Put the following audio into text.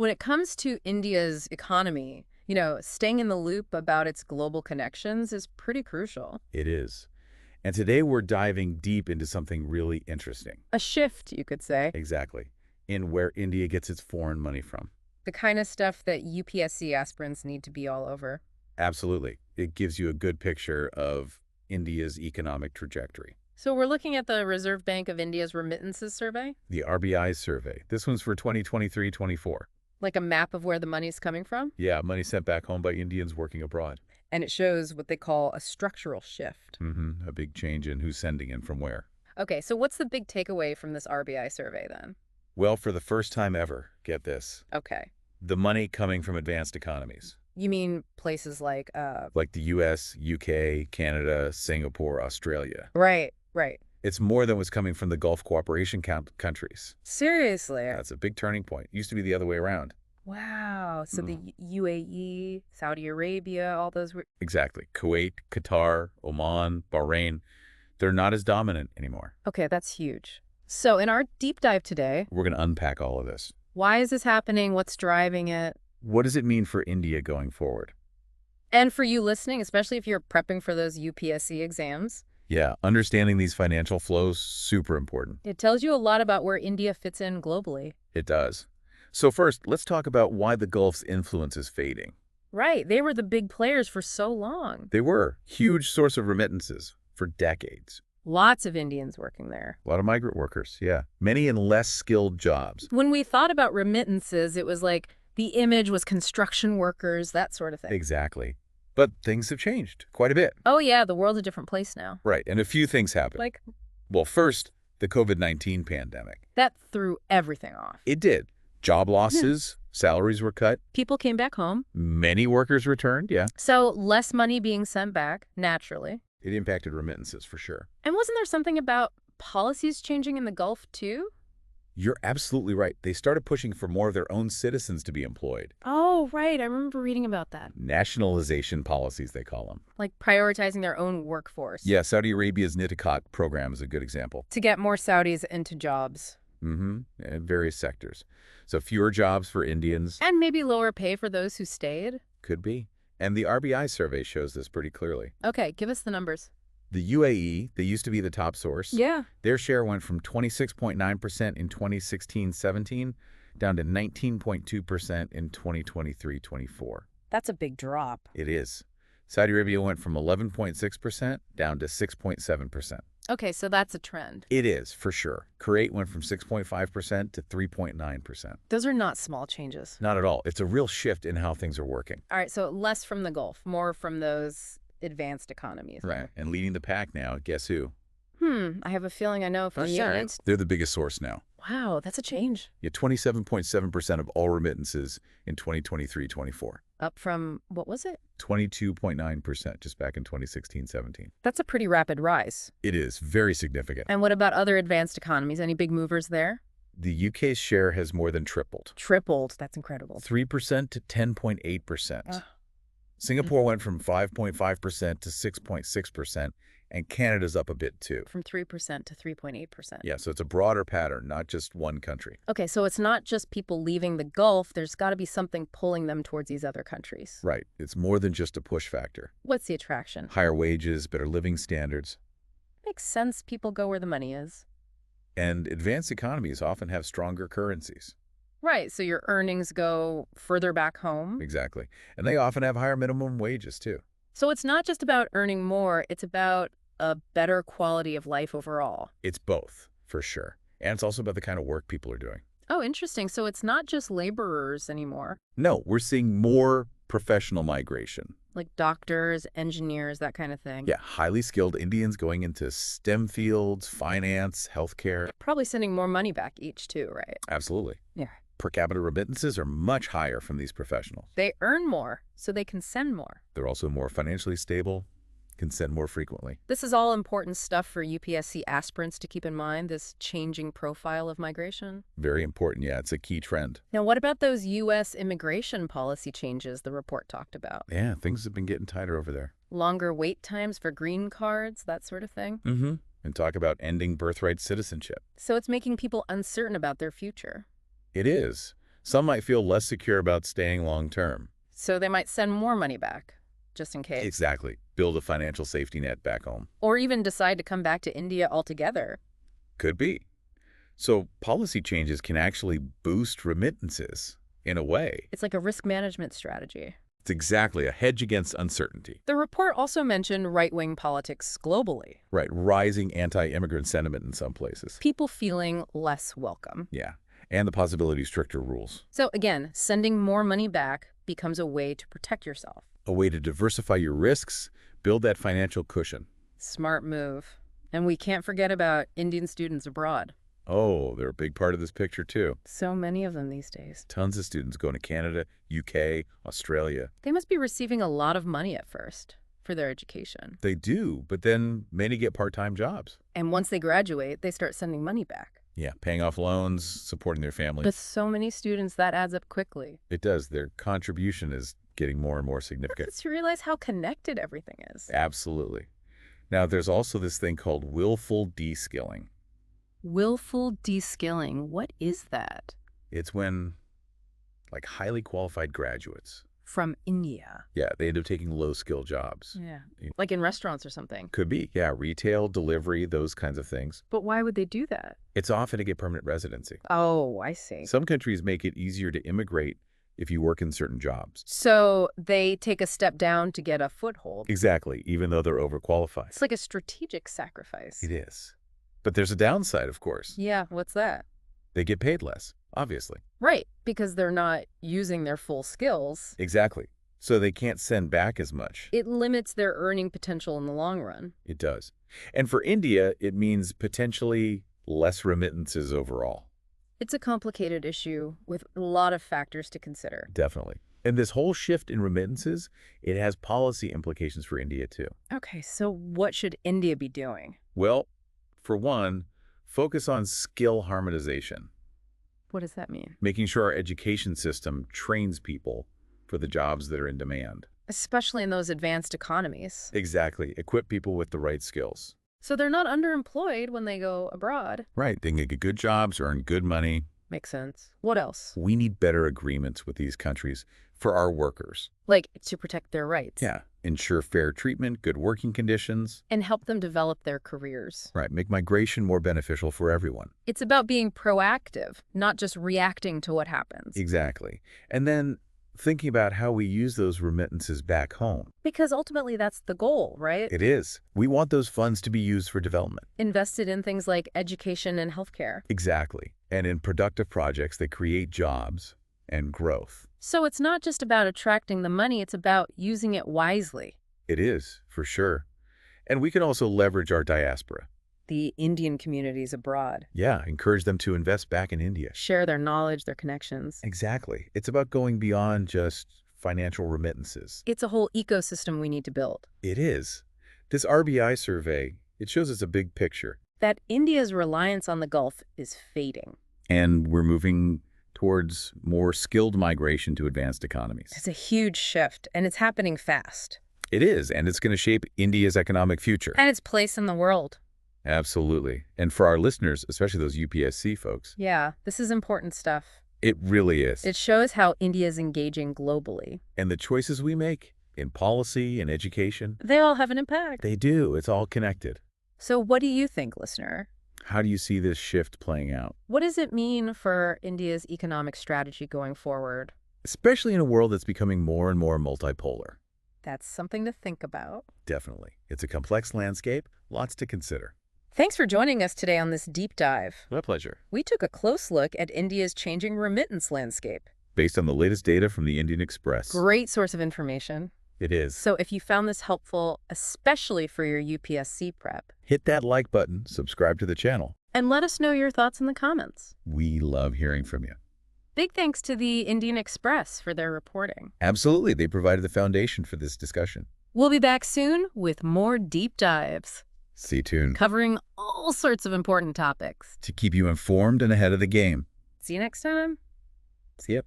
When it comes to India's economy, staying in the loop about its global connections is pretty crucial. It is. And today we're diving deep into something really interesting. A shift, you could say. Exactly. In where India gets its foreign money from. The kind of stuff that UPSC aspirants need to be all over. Absolutely. It gives you a good picture of India's economic trajectory. So we're looking at the Reserve Bank of India's Remittances survey? The RBI survey. This one's for 2023-24. Like a map of where the money's coming from? Yeah, money sent back home by Indians working abroad. And it shows what they call a structural shift. A big change in who's sending and from where. Okay, so what's the big takeaway from this RBI survey then? Well, for the first time ever, get this. Okay. The money coming from advanced economies. You mean places like Like the US, UK, Canada, Singapore, Australia. Right. It's more than was coming from the Gulf Cooperation countries. Seriously? That's a big turning point. Used to be the other way around. Wow. So the UAE, Saudi Arabia, all those were... Exactly. Kuwait, Qatar, Oman, Bahrain, they're not as dominant anymore. Okay, that's huge. So in our deep dive today... We're going to unpack all of this. Why is this happening? What's driving it? What does it mean for India going forward? And for you listening, especially if you're prepping for those UPSC exams. Yeah, understanding these financial flows, super important. It tells you a lot about where India fits in globally. It does. So first, let's talk about why the Gulf's influence is fading. Right. They were the big players for so long. They were. Huge source of remittances for decades. Lots of Indians working there. A lot of migrant workers, yeah. Many in less skilled jobs. When we thought about remittances, it was like the image was construction workers, that sort of thing. Exactly. But things have changed quite a bit. Oh, yeah, the world's a different place now. Right, and a few things happened. Like? Well, first, the COVID-19 pandemic. That threw everything off. It did. Job losses, salaries were cut. People came back home. Many workers returned, yeah. So less money being sent back, naturally. It impacted remittances for sure. And wasn't there something about policies changing in the Gulf, too? You're absolutely right. They started pushing for more of their own citizens to be employed. Oh, right. I remember reading about that. Nationalization policies, they call them. Like prioritizing their own workforce. Yeah, Saudi Arabia's Nitakat program is a good example. To get more Saudis into jobs. In various sectors. So fewer jobs for Indians. And maybe lower pay for those who stayed. Could be. And the RBI survey shows this pretty clearly. Okay, give us the numbers. The UAE, they used to be the top source. Yeah. Their share went from 26.9% in 2016-17 down to 19.2% in 2023-24. That's a big drop. It is. Saudi Arabia went from 11.6% down to 6.7%. Okay, so that's a trend. It is, for sure. Kuwait went from 6.5% to 3.9%. Those are not small changes. Not at all. It's a real shift in how things are working. All right, so less from the Gulf, more from those advanced economies. Right. And leading the pack now, guess who? I have a feeling I know from the United. They're the biggest source now. Wow, that's a change. Yeah, 27.7% of all remittances in 2023-24. Up from, what was it? 22.9% just back in 2016-17. That's a pretty rapid rise. It is very significant. And what about other advanced economies? Any big movers there? The UK's share has more than tripled. Tripled. That's incredible. 3% to 10.8%. Singapore went from 5.5% to 6.6%, and Canada's up a bit too. From 3% to 3.8%. Yeah, so it's a broader pattern, not just one country. Okay, so it's not just people leaving the Gulf. There's got to be something pulling them towards these other countries. Right. It's more than just a push factor. What's the attraction? Higher wages, better living standards. Makes sense. People go where the money is. And advanced economies often have stronger currencies. Right, so your earnings go further back home. Exactly. And they often have higher minimum wages, too. So it's not just about earning more, it's about a better quality of life overall. It's both, for sure. And it's also about the kind of work people are doing. Oh, interesting. So it's not just laborers anymore. No, we're seeing more professional migration. Like doctors, engineers, that kind of thing. Yeah, highly skilled Indians going into STEM fields, finance, healthcare. Probably sending more money back each, too, right? Absolutely. Yeah. Per capita remittances are much higher from these professionals. They earn more, so they can send more. They're also more financially stable, can send more frequently. This is all important stuff for UPSC aspirants to keep in mind, this changing profile of migration. Very important, yeah. It's a key trend. Now, what about those U.S. immigration policy changes the report talked about? Yeah, things have been getting tighter over there. Longer wait times for green cards, that sort of thing? And talk about ending birthright citizenship. So it's making people uncertain about their future. It is. Some might feel less secure about staying long term. So they might send more money back, just in case. Exactly. Build a financial safety net back home. Or even decide to come back to India altogether. Could be. So policy changes can actually boost remittances in a way. It's like a risk management strategy. It's exactly a hedge against uncertainty. The report also mentioned right-wing politics globally. Right. Rising anti-immigrant sentiment in some places. People feeling less welcome. Yeah. And the possibility of stricter rules. So again, sending more money back becomes a way to protect yourself. A way to diversify your risks, build that financial cushion. Smart move. And we can't forget about Indian students abroad. Oh, they're a big part of this picture too. So many of them these days. Tons of students going to Canada, UK, Australia. They must be receiving a lot of money at first for their education. They do, but then many get part-time jobs. And once they graduate, they start sending money back. Yeah, paying off loans, supporting their family. But so many students, that adds up quickly. It does. Their contribution is getting more and more significant. It's to realize how connected everything is. Absolutely. Now, there's also this thing called willful de-skilling. Willful de-skilling, what is that? It's when, like, highly qualified graduates, From India. yeah, they end up taking low-skill jobs. Yeah. Like in restaurants or something. Could be, yeah, retail, delivery, those kinds of things. But why would they do that? It's often to get permanent residency. Oh, I see. Some countries make it easier to immigrate if you work in certain jobs. So they take a step down to get a foothold. Exactly, even though they're overqualified. It's like a strategic sacrifice. It is. But there's a downside, of course. Yeah, what's that? They get paid less, obviously. Right, because they're not using their full skills. Exactly. So they can't send back as much. It limits their earning potential in the long run. It does. And for India, it means potentially less remittances overall. It's a complicated issue with a lot of factors to consider. Definitely. And this whole shift in remittances, it has policy implications for India too. Okay, so what should India be doing? Well, for one, focus on skill harmonization, What does that mean? making sure our education system trains people for the jobs that are in demand. Especially in those advanced economies. Exactly. Equip people with the right skills. So they're not underemployed when they go abroad. Right. They can get good jobs, earn good money. Makes sense. What else? We need better agreements with these countries for our workers. Like to protect their rights. Yeah. Ensure fair treatment, good working conditions. And help them develop their careers. Right. Make migration more beneficial for everyone. It's about being proactive, not just reacting to what happens. Exactly. And then thinking about how we use those remittances back home. Because ultimately that's the goal, right? It is. We want those funds to be used for development. Invested in things like education and healthcare. Exactly. And in productive projects that create jobs and growth. So it's not just about attracting the money, it's about using it wisely. It is, for sure. And we can also leverage our diaspora. The Indian communities abroad. Yeah, encourage them to invest back in India. Share their knowledge, their connections. Exactly. It's about going beyond just financial remittances. It's a whole ecosystem we need to build. It is. This RBI survey, it shows us a big picture. That India's reliance on the Gulf is fading. And we're moving towards more skilled migration to advanced economies. It's a huge shift, and it's happening fast. It is, and it's going to shape India's economic future. And its place in the world. Absolutely. And for our listeners, especially those UPSC folks, Yeah, this is important stuff. it really is. It shows how India is engaging globally. And the choices we make in policy and education, They all have an impact. they do. It's all connected. So what do you think, listener? How do you see this shift playing out? What does it mean for India's economic strategy going forward? Especially in a world that's becoming more and more multipolar. That's something to think about. Definitely. It's a complex landscape, lots to consider. Thanks for joining us today on this deep dive. My pleasure. We took a close look at India's changing remittance landscape. Based on the latest data from the Indian Express. Great source of information. It is. So if you found this helpful, especially for your UPSC prep, Hit that like button, subscribe to the channel. and let us know your thoughts in the comments. We love hearing from you. Big thanks to the Indian Express for their reporting. Absolutely. They provided the foundation for this discussion. We'll be back soon with more deep dives, Stay tuned covering all sorts of important topics. to keep you informed and ahead of the game. See you next time. See ya.